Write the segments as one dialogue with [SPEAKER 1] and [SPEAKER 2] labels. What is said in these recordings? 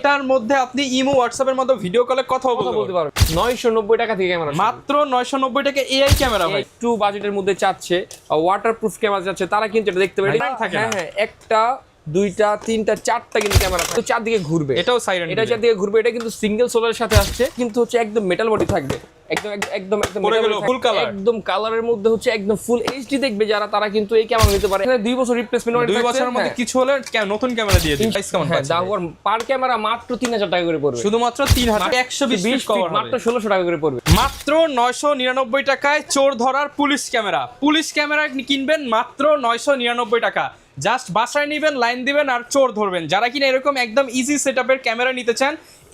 [SPEAKER 1] এটার মধ্যে আপনি ইমো হোয়াটসঅ্যাপের মতো ভিডিও কলে কথা বলতে পারবেন।
[SPEAKER 2] 990 টাকা থেকে ক্যামেরা,
[SPEAKER 1] মাত্র 990 টাকা এআই ক্যামেরা ভাই।
[SPEAKER 2] একটু বাজেটের মধ্যে চাচ্ছে, ওয়াটারপ্রুফ ক্যামেরা চাচ্ছে, তারা কিন্তু এটা দেখতে পারে। হ্যাঁ, একটা দুইটা তিনটা চারটা কিন্তু ক্যামেরা তো চারদিকে ঘুরবে,
[SPEAKER 1] এটাও সাইরেন,
[SPEAKER 2] এটা চারদিকে ঘুরবে। এটা কিন্তু সিঙ্গেল সোলারের সাথে আসছে, কিন্তু হচ্ছে একদম মেটাল বডি থাকবে, একদম একদম কালারের মধ্যে হচ্ছে একদম ফুল এইচডি দেখবে যারা, তারা কিন্তু এই ক্যামেরা নিতে পারে। 2 বছর রিপ্লেসমেন্ট ওয়ারেন্টি,
[SPEAKER 1] 2 বছরের মধ্যে কিছু হলে নতুন ক্যামেরা দিয়ে দিন। প্রাইস কেমন পাচ্ছেন?
[SPEAKER 2] দাওয়ার পার ক্যামেরা মাত্র 3000 টাকা করে পড়বে,
[SPEAKER 1] শুধুমাত্র 3120 ফিট কভার হবে,
[SPEAKER 2] মাত্র 1600 টাকা করে পড়বে।
[SPEAKER 1] মাত্র 999 টাকায় চোর ধরার পুলিশ ক্যামেরা কিনবেন মাত্র 999 টাকা। জাস্ট বাসায় নেবেন, লাইন দিবেন আর চোর ধরবেন। যারা কিনা এরকম একদম ইজি সেটআপের ক্যামেরা নিতে চান,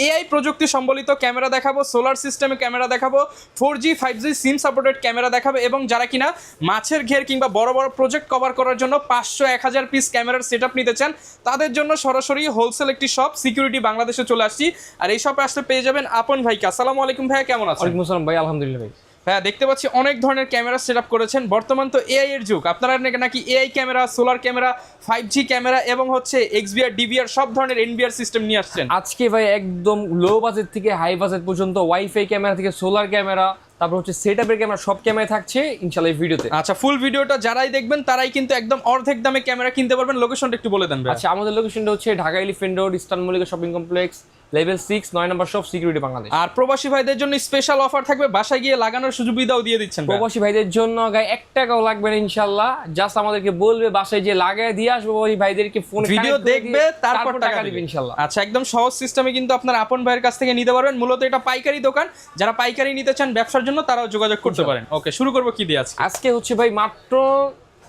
[SPEAKER 1] এআই প্রযুক্তি সম্বলিত ক্যামেরা দেখাবো, সোলার সিস্টেমে ক্যামেরা দেখাবো, 4G 5G SIM supported camera দেখাবো, এবং যারা কিনা মাছের ঘের কিংবা বড় বড় প্রজেক্ট কভার করার জন্য 500-1000 পিস ক্যামেরার সেটআপ নিতে চান, তাদের জন্য সরাসরি হোলসেল একটি শপ সিকিউরিটি বাংলাদেশে চলে আসছি। আর এই শপে আসলে পেয়ে যাবেন আপন ভাইকে। আসসালামু আলাইকুম ভাইয়া, কেমন আছেন?
[SPEAKER 2] ওয়ালাইকুম আসসালাম ভাই, আলহামদুলিল্লাহ ভাই।
[SPEAKER 1] হ্যাঁ, দেখতে পাচ্ছি অনেক ধরনের ক্যামেরা সেটআপ করেছেন। বর্তমান তো এআই এর যুগ, আপনারা নাকি AI camera, solar camera, 5G camera এবং হচ্ছে XBR DVR সব ধরনের NVR সিস্টেম নিয়ে আসছেন।
[SPEAKER 2] আজকে ভাই একদম লো বাজেট থেকে হাই বাজেট পর্যন্ত, ওয়াইফাই ক্যামেরা থেকে সোলার ক্যামেরা, তারপর হচ্ছে সেটআপের ক্যামেরা, সব ক্যামেরা থাকছে ইনশাআল্লাহ এই ভিডিওতে।
[SPEAKER 1] আচ্ছা, ফুল ভিডিওটা যারাই দেখবেন তারাই কিন্তু একদম অর্ধেক দামে ক্যামেরা কিনতে পারবেন। লোকেশনটা একটু বলে দেন ভাই।
[SPEAKER 2] আচ্ছা, আমাদের লোকেশনটা হচ্ছে Dhaka elephant road, eastern Mallika shopping complex, level 6 9 নম্বর শপ, সিকিউরিটি বাংলাদেশ।
[SPEAKER 1] আর প্রবাসী ভাইদের জন্য স্পেশাল অফার থাকবে, বাসায় গিয়ে লাগানোর সুবিধাও দিয়ে দিচ্ছেন।
[SPEAKER 2] প্রবাসী ভাইদের জন্য গায়ে 1 টাকাও লাগবে না ইনশাআল্লাহ, জাস্ট আমাদেরকে বলবে বাসায় যে লাগায় দিয়ে আসবো, ওই ভাইদেরকে ফোন
[SPEAKER 1] ভিডিও দেখবে তারপর টাকা দিবে
[SPEAKER 2] ইনশাআল্লাহ।
[SPEAKER 1] আচ্ছা, একদম সহজ সিস্টেমে কিন্তু আপনার আপন ভাইয়ের কাছ থেকে নিতে পারবেন। মূলত এটা পাইকারি দোকান, যারা পাইকারি নিতে চান ব্যবসার জন্য তারাও যোগাযোগ করতে পারেন। ওকে, শুরু করব কি দিয়ে
[SPEAKER 2] আজকে হচ্ছে ভাই মাত্র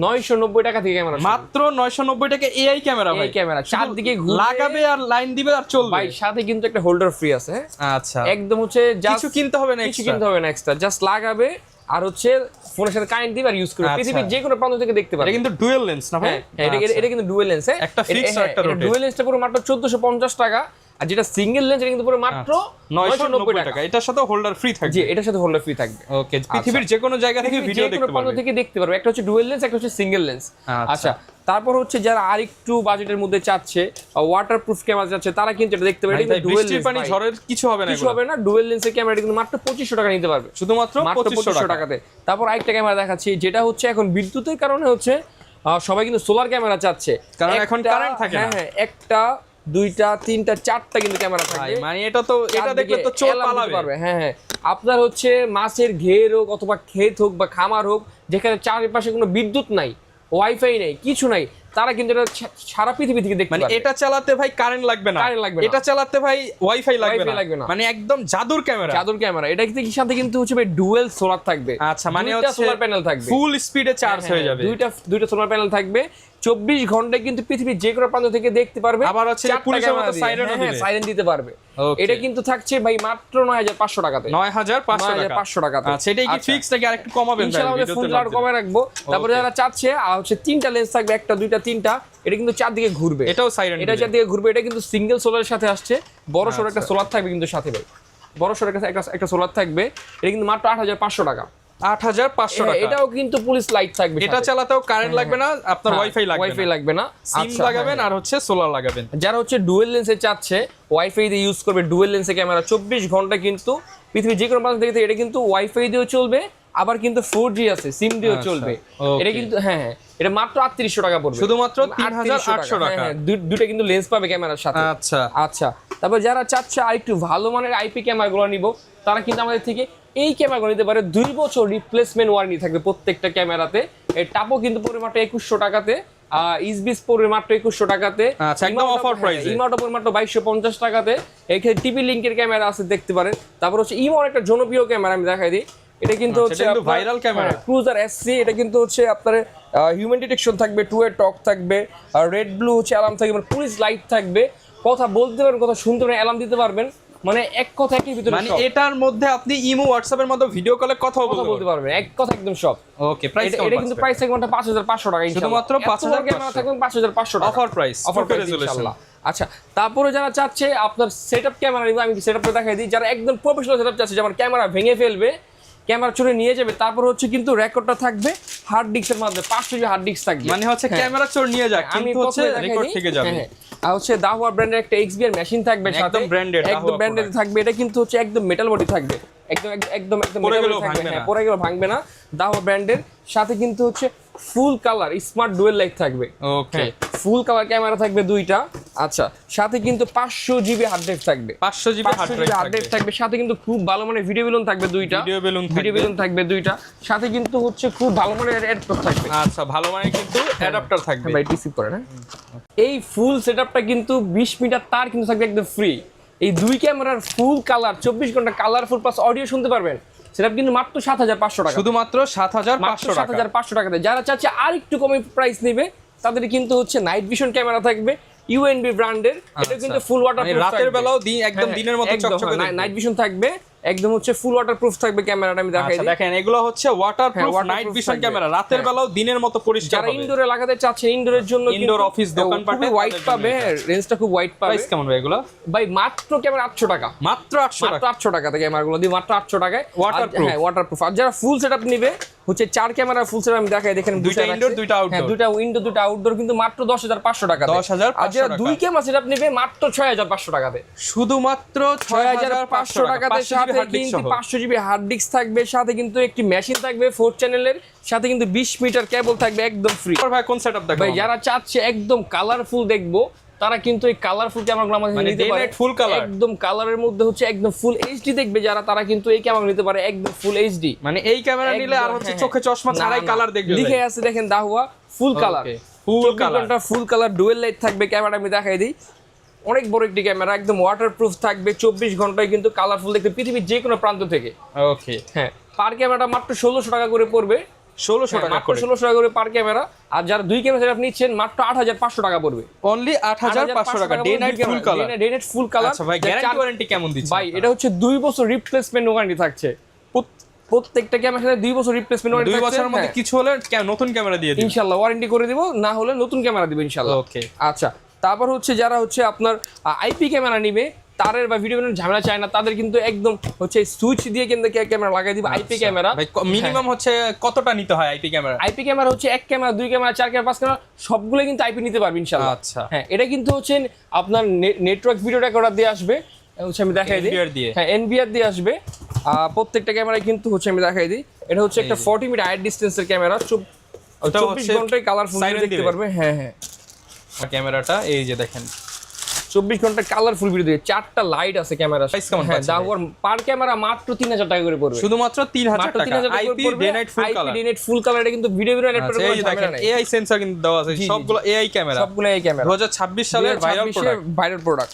[SPEAKER 2] 990 টাকা থেকে ক্যামেরা,
[SPEAKER 1] মাত্র 990 টাকা এআই ক্যামেরা ভাই।
[SPEAKER 2] এই ক্যামেরা চারদিকে
[SPEAKER 1] লাগাবে আর লাইন দিবে আর চলবে
[SPEAKER 2] ভাই, সাথে কিন্তু একটা হোল্ডার ফ্রি আছে।
[SPEAKER 1] আচ্ছা,
[SPEAKER 2] একদম হচ্ছে
[SPEAKER 1] কিছু কিনতে হবে না,
[SPEAKER 2] কিছু কিনতে হবে না এক্সট্রা, জাস্ট লাগাবে আর হচ্ছে ফোনের সাথে কানেক্ট দিবে আর ইউজ করবে, পৃথিবীর যে কোনো প্রান্ত থেকে দেখতে পারবে।
[SPEAKER 1] এটা কিন্তু ডুয়াল লেন্স না ভাই?
[SPEAKER 2] এটা কিন্তু ডুয়াল লেন্স,
[SPEAKER 1] একটা ফিক্স আর একটা রোটেট।
[SPEAKER 2] ডুয়াল লেন্সটা পুরো মাত্র 1450 টাকা, আর যেটা সিঙ্গেল লেন্স এটা কিন্তু পুরো মাত্র 990 টাকা।
[SPEAKER 1] এটার সাথে হোল্ডার ফ্রি থাকবে।
[SPEAKER 2] জি, এটার সাথে হোল্ডার ফ্রি থাকবে।
[SPEAKER 1] ওকে, পৃথিবীর যে কোনো জায়গা থেকে ভিডিও
[SPEAKER 2] দেখতে পারবে। একটা হচ্ছে ডুয়াল লেন্স, একটা হচ্ছে সিঙ্গেল লেন্স। আচ্ছা, তারপর হচ্ছে যারা আরেকটু বাজেটের মধ্যে চাচ্ছে, ওয়াটারপ্রুফ ক্যামেরা চাচ্ছে, তারা কিন্তু এটা দেখতে পারে। এটা ডুয়াল লেন্স,
[SPEAKER 1] পানি ঝড়ের কিছু হবে না,
[SPEAKER 2] ডুয়াল লেন্সের ক্যামেরা কিন্তু মাত্র 2500 টাকা নিতে পারবে,
[SPEAKER 1] শুধুমাত্র 2500
[SPEAKER 2] টাকাতে। তারপর আরেকটা ক্যামেরা দেখাচ্ছি, যেটা হচ্ছে এখন বিদ্যুতের কারণে হচ্ছে সবাই কিন্তু সোলার ক্যামেরা চাচ্ছে,
[SPEAKER 1] কারণ এখন কারেন্ট থাকে না।
[SPEAKER 2] হ্যাঁ, একটা দুইটা তিনটা চারটা কিন্তু ক্যামেরা থাকবে।
[SPEAKER 1] মানে এটা দেখলে তো চোর পালাবে।
[SPEAKER 2] হ্যাঁ, আপনার হচ্ছে মাছের ঘের হোক অথবা ক্ষেত হোক বা খামার হোক, যেখানে চারপাশে কোনো বিদ্যুৎ নাই, ওয়াইফাই নাই, কিছু নাই, তারা কিন্তু এটা সারা পৃথিবী থেকে দেখতে পারবে।
[SPEAKER 1] এটা চালাতে ভাই কারেন্ট লাগবে না, এটা চালাতে ভাই ওয়াইফাই লাগবে না, মানে একদম জাদুর ক্যামেরা।
[SPEAKER 2] এটা কিন্তু সাথে কিন্তু হচ্ছে ভাই ডুয়াল সোলার থাকবে।
[SPEAKER 1] আচ্ছা, মানে হচ্ছে
[SPEAKER 2] সোলার প্যানেল থাকবে,
[SPEAKER 1] ফুল স্পিডে চার্জ হয়ে যাবে।
[SPEAKER 2] দুইটা সোলার প্যানেল থাকবে, 24 ঘন্টায় কিন্তু পৃথিবীর যে কোনো প্রান্ত থেকে দেখতে পারবে।
[SPEAKER 1] আবার হচ্ছে পুলিশের মতো
[SPEAKER 2] সাইরেন দিতে পারবে। এটা কিন্তু থাকছে ভাই মাত্র 9500 টাকাতে।
[SPEAKER 1] 9500
[SPEAKER 2] টাকাতে।
[SPEAKER 1] আচ্ছা, এটাই কি ফিক্স নাকি আরেকটু কমাবেন?
[SPEAKER 2] ইনশাআল্লাহ আমাদের ফোন আর কমে রাখবো। তারপরে যারা চাচ্ছে হচ্ছে 3টা লেন্স থাকবে, একটা দুইটা তিনটা, এটা কিন্তু চারদিকে ঘুরবে,
[SPEAKER 1] এটাও সাইরেন,
[SPEAKER 2] এটা চারদিকে ঘুরবে। এটা কিন্তু সিঙ্গেল সোলারের সাথে আসছে, বড় সরো একটা সোলার থাকবে কিন্তু সাথে ভাই, বড় সরো একটা সোলার থাকবে। এটা কিন্তু মাত্র 8500 টাকা।
[SPEAKER 1] 8500 টাকা।
[SPEAKER 2] এটাও কিন্তু পুলিশ লাইট থাকবে,
[SPEAKER 1] এটা চালাতেও কারেন্ট লাগবে না, আপনার ওয়াইফাই লাগবে না, সিম লাগাবেন আর হচ্ছে সোলার লাগাবেন।
[SPEAKER 2] যারা হচ্ছে ডুয়াল লেন্সে চাচ্ছে, ওয়াইফাই দিয়ে ইউজ করবে, ডুয়াল লেন্সে ক্যামেরা 24 ঘন্টা কিন্তু পৃথিবীর যে কোনো প্রান্ত থেকে, এটা কিন্তু ওয়াইফাই দিয়েও চলবে, আবার কিন্তু 4G আছে, সিম দিয়েও চলবে। এটা কিন্তু এটা মাত্র 3800 টাকা পড়বে,
[SPEAKER 1] শুধুমাত্র 3800 টাকা।
[SPEAKER 2] দুটো কিন্তু লেন্স পাবে ক্যামেরার সাথে। আচ্ছা, তারপর যারা চাচ্ছে আরেকটু ভালো মানের আইপি ক্যামেরাগুলো নিব, তারা কিন্তু আমাদের থেকে এই ক্যামেরাগুলো নিতে পারে। 2 বছর রিপ্লেসমেন্ট ওয়ারেন্টি থাকবে প্রত্যেকটা ক্যামেরাতে। এর টাপও কিন্তু পড়বে মাত্র 2100 টাকাতে, ইসবিস পড়বে মাত্র 2100 টাকাতে।
[SPEAKER 1] আচ্ছা, একদম অফার প্রাইসে।
[SPEAKER 2] ইমোটা পড়বে মাত্র 2250 টাকাতে। এখানে টিপি লিংকের ক্যামেরা আছে, দেখতে পারেন। তারপর হচ্ছে ইমোর একটা জনপ্রিয় ক্যামেরা আমি দেখাই দিই, এটা কিন্তু হচ্ছে
[SPEAKER 1] ভাইরাল ক্যামেরা,
[SPEAKER 2] ক্রুজার এসসি। এটা কিন্তু হচ্ছে আপনার হিউম্যান ডিটেকশন থাকবে, 2-way টক থাকবে, আর রেড ব্লু হচ্ছে অ্যালার্ম থাকবে, মানে পুলিশ লাইট থাকবে, কথা বলতে পারবেন, কথা শুনতে পারবেন, অ্যালার্ম দিতে পারবেন, মানে এক কথা একই ভিতরে।
[SPEAKER 1] মানে এটার মধ্যে আপনি ইমো হোয়াটসঅ্যাপের মতো ভিডিও কলে কথা বলতে
[SPEAKER 2] পারবেন, এক কথা একদম সব।
[SPEAKER 1] ওকে, প্রাইস
[SPEAKER 2] এটা কিন্তু প্রাইস থাকবে 5500 টাকা,
[SPEAKER 1] শুধুমাত্র 5500
[SPEAKER 2] ক্যামেরা থাকবে 5500 টাকা
[SPEAKER 1] অফার প্রাইস
[SPEAKER 2] ইনশাআল্লাহ। আচ্ছা, তারপরে যারা চাচ্ছে আপনার সেটআপ ক্যামেরা নিবে, আমি সেটআপটা দেখাই দিই। যারা একদম প্রফেশনাল সেটআপ চাচ্ছে, যেমন ক্যামেরা ভেঙে ফেলবে, ক্যামেরা চুরে নিয়ে যাবে, তারপর হচ্ছে কিন্তু রেকর্ডটা থাকবে হার্ড ডিস্কের মাধ্যমে, 500 হার্ড ডিস্ক থাকবে,
[SPEAKER 1] মানে হচ্ছে ক্যামেরা চোর নিয়ে যাক,
[SPEAKER 2] আমি
[SPEAKER 1] কিন্তু হচ্ছে রেকর্ড থেকে যাবে।
[SPEAKER 2] আর হচ্ছে দাহুয়া ব্র্যান্ডের একটা XBR মেশিন থাকবে সাথে,
[SPEAKER 1] একদম ব্র্যান্ডেড,
[SPEAKER 2] একদম ব্র্যান্ডেড থাকবে। এটা কিন্তু হচ্ছে একদম মেটাল বডি থাকবে, একদম একদম একদম
[SPEAKER 1] পরে
[SPEAKER 2] metal
[SPEAKER 1] গেলেও
[SPEAKER 2] body থাকবে,
[SPEAKER 1] ভাঙবে
[SPEAKER 2] হ্যাঁ,
[SPEAKER 1] না।
[SPEAKER 2] পরে গেলেও ভাঙবে না। দাহুয়া ব্র্যান্ডের সাথে কিন্তু হচ্ছে full colour smart dual light থাকবে।
[SPEAKER 1] ওকে,
[SPEAKER 2] ফুল কালার ক্যামেরা থাকবে দুইটা। আচ্ছা, সাথে কিন্তু 500 জিবি হার্ড ড্রাইভ থাকবে,
[SPEAKER 1] 500 জিবি হার্ড ড্রাইভ
[SPEAKER 2] থাকবে। সাথে কিন্তু খুব ভালো মানের ভিডিও বেলুন থাকবে দুইটা,
[SPEAKER 1] ভিডিও
[SPEAKER 2] বেলুন থাকবে দুইটা। সাথে কিন্তু হচ্ছে খুব ভালো মানের অ্যাডাপ্টার থাকবে।
[SPEAKER 1] আচ্ছা, ভালো মানে কিন্তু অ্যাডাপ্টার থাকবে।
[SPEAKER 2] ভাই রিসিভ করে না। এই ফুল সেটআপটা কিন্তু 20 মিটার তার কিন্তু থাকবে একদম ফ্রি। এই দুই ক্যামেরার ফুল কালার 24 ঘন্টা কালারফুল প্লাস অডিও শুনতে পারবেন। সেটা কিন্তু মাত্র 7500 টাকা,
[SPEAKER 1] শুধুমাত্র 7500 টাকা।
[SPEAKER 2] 7500 টাকাতে। যারা চাচ্ছে আর একটু কমে প্রাইস নেবে তাদের কিন্তু হচ্ছে নাইট ভিশন ক্যামেরা থাকবে ইউএনবি ব্র্যান্ডের। এটা কিন্তু ফুল ওয়াটার
[SPEAKER 1] মানে রাতের বেলাও একদম দিনের মতো চকচকে দেখবে।
[SPEAKER 2] নাইট ভিশন থাকবে, একদম হচ্ছে ফুল ওয়াটারপ্রুফ থাকবে ক্যামেরাটা। আমি দেখাই
[SPEAKER 1] আচ্ছা,
[SPEAKER 2] দিই।
[SPEAKER 1] দেখেন এগুলো হচ্ছে ওয়াটারপ্রুফ নাইট ভিশন ক্যামেরা, রাতের বেলাও দিনের মতো পরিষ্কার
[SPEAKER 2] যারা
[SPEAKER 1] হবে।
[SPEAKER 2] ইনডোরে লাগাতে চাচ্ছে, ইনডোরের জন্য
[SPEAKER 1] ইনডোর অফিস দোকানপাটে
[SPEAKER 2] হোয়াইট পাবে, রেঞ্জটা খুব হোয়াইট পাবে।
[SPEAKER 1] প্রাইস কেমন ভাই এগুলো?
[SPEAKER 2] ভাই মাত্র ক্যামেরা 800 টাকা,
[SPEAKER 1] মাত্র 800
[SPEAKER 2] মাত্র
[SPEAKER 1] টাকা।
[SPEAKER 2] 800 টাকা থেকে ক্যামেরাগুলো দিই, মাত্র 800 টাকায়।
[SPEAKER 1] Waterproof।
[SPEAKER 2] হ্যাঁ, ওয়াটারপ্রুফ। আর যারা ফুল সেটআপ নিবে হচ্ছে 4 ক্যামেরা ফুল সেটআপ, আমি দেখাই দেখেন,
[SPEAKER 1] দুইটা ইনডোর দুইটা
[SPEAKER 2] হ্যাঁ,
[SPEAKER 1] আউটডোর।
[SPEAKER 2] দুইটা উইন্ডো দুইটা আউটডোর কিন্তু মাত্র 10500 টাকা।
[SPEAKER 1] 10,500
[SPEAKER 2] আর যারা
[SPEAKER 1] টাকা।
[SPEAKER 2] দুই ক্যামেরা সেটআপ নিবে মাত্র 6500 টাকাতে,
[SPEAKER 1] শুধুমাত্র
[SPEAKER 2] 6500 টাকাতে। সাথে কিন্তু 500 জিবি হার্ড ডিস্ক থাকবে, সাথে কিন্তু একটি মেশিন থাকবে 4 চ্যানেলের, সাথে কিন্তু 20 মিটার কেবল থাকবে একদম ফ্রি।
[SPEAKER 1] ভাই কোন সেটআপ দেখো?
[SPEAKER 2] ভাই যারা চাচ্ছে একদম কালারফুল দেখবো তারা কিন্তু এই কালারফুল ক্যামেরাগুলো আমাদের
[SPEAKER 1] মানে
[SPEAKER 2] নিতে
[SPEAKER 1] day
[SPEAKER 2] পারে।
[SPEAKER 1] night full color?
[SPEAKER 2] একদম কালারের মধ্যে হচ্ছে একদম ফুল এইচডি দেখবে যারা, তারা কিন্তু এই ক্যামেরা নিতে পারে একদম ফুল এইচডি।
[SPEAKER 1] মানে এই ক্যামেরা নিলে আর হচ্ছে চোখে চশমা ছাড়াই কালার দেখবে।
[SPEAKER 2] লিখে আছে দেখেন দাহুয়া full colour,
[SPEAKER 1] full colour,
[SPEAKER 2] full colour dual light থাকবে ক্যামেরা। আমি দেখাই দিই, অনেক বড় একটি ক্যামেরা, একদম ওয়াটারপ্রুফ থাকবে, 24 ঘন্টায় কিন্তু কালারফুল দেখতে পৃথিবীর যে কোনো প্রান্ত থেকে।
[SPEAKER 1] ওকে,
[SPEAKER 2] হ্যাঁ, পার ক্যামেরাটা মাত্র 1600 টাকা করে পড়বে।
[SPEAKER 1] 1600 টাকা
[SPEAKER 2] মাত্র
[SPEAKER 1] করে,
[SPEAKER 2] 1600 টাকা করে পার ক্যামেরা। আর যারা দুই ক্যামেরা সেটআপ নিচ্ছেন মাত্র 8500 টাকা পড়বে।
[SPEAKER 1] অনলি 8500 টাকা। Day night full colour,
[SPEAKER 2] day night full colour.
[SPEAKER 1] আচ্ছা ভাই, গ্যারান্টি ওয়ারেন্টি কেমন দিচ্ছে
[SPEAKER 2] ভাই এটা হচ্ছে 2 বছর রিপ্লেসমেন্ট ওয়ারেন্টি থাকছে। প্রত্যেকটা ক্যামেরার সাথে 2 বছর রিপ্লেসমেন্ট ওয়ারেন্টি
[SPEAKER 1] 2
[SPEAKER 2] থাকছে।
[SPEAKER 1] বছরের মধ্যে কিছু হলে নতুন ক্যামেরা দিয়ে দিবেন
[SPEAKER 2] ইনশাআল্লাহ ওয়ারেন্টি করে দিব, না হলে নতুন ক্যামেরা দিব ইনশাআল্লাহ।
[SPEAKER 1] ওকে,
[SPEAKER 2] আচ্ছা, তারপর হচ্ছে যারা হচ্ছে আপনার আইপি ক্যামেরা নিবে, তারের বা ভিডিও বেলুন ঝামেলা চায় না, তাদের কিন্তু একদম হচ্ছে সুইচ দিয়ে কিন্তু ক্যামেরা লাগাই দিব আইপি ক্যামেরা।
[SPEAKER 1] ভাই মিনিমাম হচ্ছে কতটা নিতে হয় আইপি ক্যামেরা?
[SPEAKER 2] আইপি ক্যামেরা হচ্ছে 1 ক্যামেরা 2 ক্যামেরা 4 ক্যামেরা 5 ক্যামেরা সবগুলো কিন্তু আইপি নিতে পারবে ইনশাআল্লাহ।
[SPEAKER 1] আচ্ছা,
[SPEAKER 2] হ্যাঁ, এটা কিন্তু হচ্ছে আপনার নেটওয়ার্ক ভিডিও রেকর্ডার দিয়ে আসবে, হচ্ছে আমি দেখাই দিই।
[SPEAKER 1] NVR দিয়ে।
[SPEAKER 2] হ্যাঁ, এনবিআর দিয়ে আসবে। প্রত্যেকটা ক্যামেরায় কিন্তু হচ্ছে আমি দেখাই দিই, এটা হচ্ছে একটা 40 মিটার আইট ডিসটেন্সের ক্যামেরা, 24 ঘন্টায় কালারফুল দেখতে পারবে। হ্যাঁ হ্যাঁ,
[SPEAKER 1] ক্যামেরাটা এই যে দেখেন
[SPEAKER 2] 24 ঘন্টা কালারফুল ভিডিও দিয়ে 4টা লাইট আছে ক্যামেরা।
[SPEAKER 1] প্রাইস কেমন
[SPEAKER 2] হ্যাঁ,
[SPEAKER 1] পাচ্ছেন?
[SPEAKER 2] দাহুয়ার পার ক্যামেরা মাত্র 3000 টাকা করে পড়বে,
[SPEAKER 1] শুধুমাত্র 3000 টাকা। IP day night full colour,
[SPEAKER 2] day night full colour. এটা কিন্তু ভিডিও
[SPEAKER 1] এই যে দেখেন এআই সেন্সর কিন্তু দেওয়া আছে, সবগুলো এআই ক্যামেরা,
[SPEAKER 2] সবগুলো এই ক্যামেরা
[SPEAKER 1] 2026 সালের ভাইরাল প্রোডাক্ট।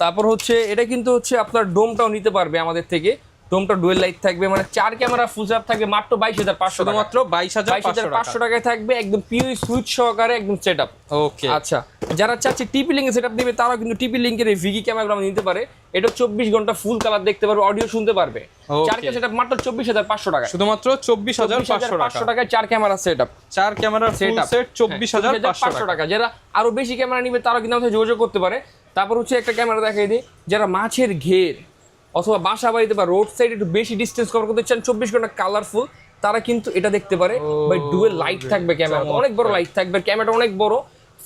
[SPEAKER 2] তারপর হচ্ছে এটা কিন্তু হচ্ছে আপনার ডোমটাও নিতে পারবে আমাদের থেকে। ডোমটা ডুয়েল লাইট থাকবে, মানে 4 ক্যামেরা ফুল সেটআপ থাকবে মাত্র 22500 টাকা,
[SPEAKER 1] শুধুমাত্র 22500
[SPEAKER 2] টাকায় থাকবে একদম পিওর সুইচ সহকারে একদম সেটআপ।
[SPEAKER 1] ওকে,
[SPEAKER 2] আচ্ছা, যারা চাচ্ছে টিপি লিংকে সেটআপ দিবে তারাও কিন্তু টিপি লিংকের এই ভিগি ক্যামেরাগুলো নিতে পারে। এটা 24 ঘন্টা ফুল কালার দেখতে পারবে, অডিও শুনতে পারবে। 4 ক্যামেরা সেটআপ মাত্র 24500 টাকা,
[SPEAKER 1] শুধুমাত্র 24500
[SPEAKER 2] টাকায় 4 ক্যামেরা সেটআপ।
[SPEAKER 1] 4 ক্যামেরার ফুল সেট 24500
[SPEAKER 2] টাকা। যারা আরো বেশি ক্যামেরা নিবে তারাও কিন্তু আমাদের যোগাযোগ করতে পারে। তারপর হচ্ছে একটা ক্যামেরা দেখাই দিই, যারা মাছের ঘের অথবা বাসা বাড়িতে বা রোড সাইড একটু বেশি ডিসটেন্স কভার করতে চান 24 ঘন্টা কালারফুল, তারা কিন্তু এটা দেখতে পারে। ভাই ডুয়েল লাইট থাকবে ক্যামেরা, অনেক বড় লাইট থাকবে, ক্যামেরাটা অনেক বড়,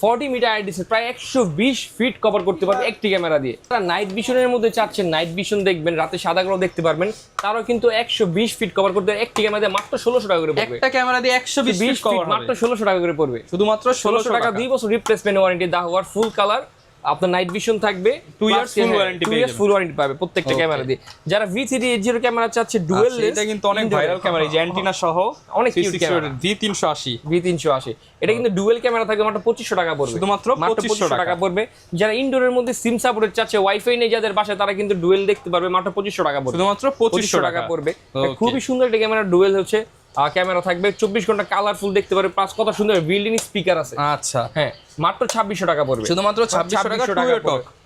[SPEAKER 2] 40 মিটার আইডিস, প্রায় 120 ফিট কভার করতে পারবে একটি ক্যামেরা দিয়ে। তারা নাইট ভিশনের মধ্যে চাচ্ছেন নাইট ভিশন দেখবেন, রাতে সাদা কালো দেখতে পারবেন, তারাও কিন্তু 120 ফিট কভার করতে একটি ক্যামেরা দিয়ে মাত্র 1600 টাকা করে পড়বে।
[SPEAKER 1] একটা ক্যামেরা দিয়ে 120 ফিট কভার হবে,
[SPEAKER 2] মাত্র 1600 টাকা করে পড়বে,
[SPEAKER 1] শুধুমাত্র 1600 টাকা।
[SPEAKER 2] 2 বছর রিপ্লেসমেন্ট ওয়ারেন্টি, দাহুয়ার ফুল কালার, আপনার নাইট ভিশন থাকবে,
[SPEAKER 1] 2 ইয়ার্স ফুল ওয়ারেন্টি পেয়ে যাবেন,
[SPEAKER 2] ফুল ওয়ারেন্টি পাবে প্রত্যেকটা ক্যামেরা দিয়ে। যারা V380 ক্যামেরা চাচ্ছে ডুয়েল লেন্স,
[SPEAKER 1] এটা কিন্তু অনেক ভাইরাল ক্যামেরা, এই যে অ্যান্টেনা সহ
[SPEAKER 2] অনেক কিউট ক্যামেরা, V380 এটা কিন্তু ডুয়েল ক্যামেরা থাকবে, মাত্র 2500 টাকা পড়বে,
[SPEAKER 1] শুধুমাত্র 2500
[SPEAKER 2] টাকা পড়বে। যারা ইনডোরের মধ্যে সিম সাপোর্ট চাচ্ছে, ওয়াইফাই নেই যাদের বাসায়, তারা কিন্তু ডুয়েল দেখতে পারবে, মাত্র 2500 টাকা পড়বে,
[SPEAKER 1] শুধুমাত্র 2500 টাকা
[SPEAKER 2] পড়বে। খুবই সুন্দর একটা ক্যামেরা, ডুয়েল হচ্ছে ক্যামেরা থাকবে, 24 ঘন্টা কালারফুল দেখতে পারবে, প্লাস কত সুন্দর বিল্ডিং স্পিকার আছে।
[SPEAKER 1] আচ্ছা,
[SPEAKER 2] হ্যাঁ, মাত্র 2600 টাকা পড়বে,
[SPEAKER 1] শুধুমাত্র 2600 টাকা।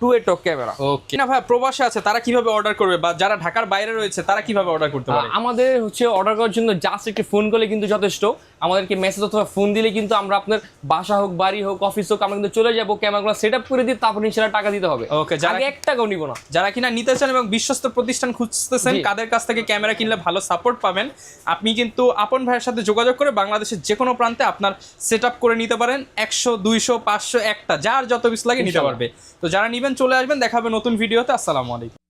[SPEAKER 2] টু এ টক ক্যামেরা।
[SPEAKER 1] ওকে, না ভাই প্রবাসে আছে তারা কিভাবে অর্ডার করবে, বা যারা ঢাকার বাইরে রয়েছে তারা কিভাবে অর্ডার করতে পারে?
[SPEAKER 2] আমাদের হচ্ছে অর্ডার করার জন্য জাস্ট একটি ফোন করলে কিন্তু যথেষ্ট। আমাদেরকে মেসেজ অথবা ফোন দিলে কিন্তু আমরা আপনার বাসা হোক, বাড়ি হোক, অফিস হোক, আমরা কিন্তু চলে যাবো, ক্যামেরাগুলো সেটআপ করে দিই, তারপর ইনশাআল্লাহ টাকা দিতে হবে।
[SPEAKER 1] ওকে,
[SPEAKER 2] যারা 1 টাকাও নিব না।
[SPEAKER 1] যারা কিনা নিতে চান এবং বিশ্বস্ত প্রতিষ্ঠান খুঁজতেছেন, কাদের কাছ থেকে ক্যামেরা কিনলে ভালো সাপোর্ট পাবেন, আপনি কিন্তু আপন ভাইয়ের সাথে যোগাযোগ করে বাংলাদেশের যে কোনো প্রান্তে আপনার সেটআপ করে নিতে পারেন। 100, 200, 500 একটা যার যত পিস লাগে নিতে
[SPEAKER 2] ইনশাআল্লাহ।
[SPEAKER 1] পারবে। তো যারা নিবেন চলে আসবেন, দেখাবে নতুন ভিডিওতে। আসসালামু আলাইকুম।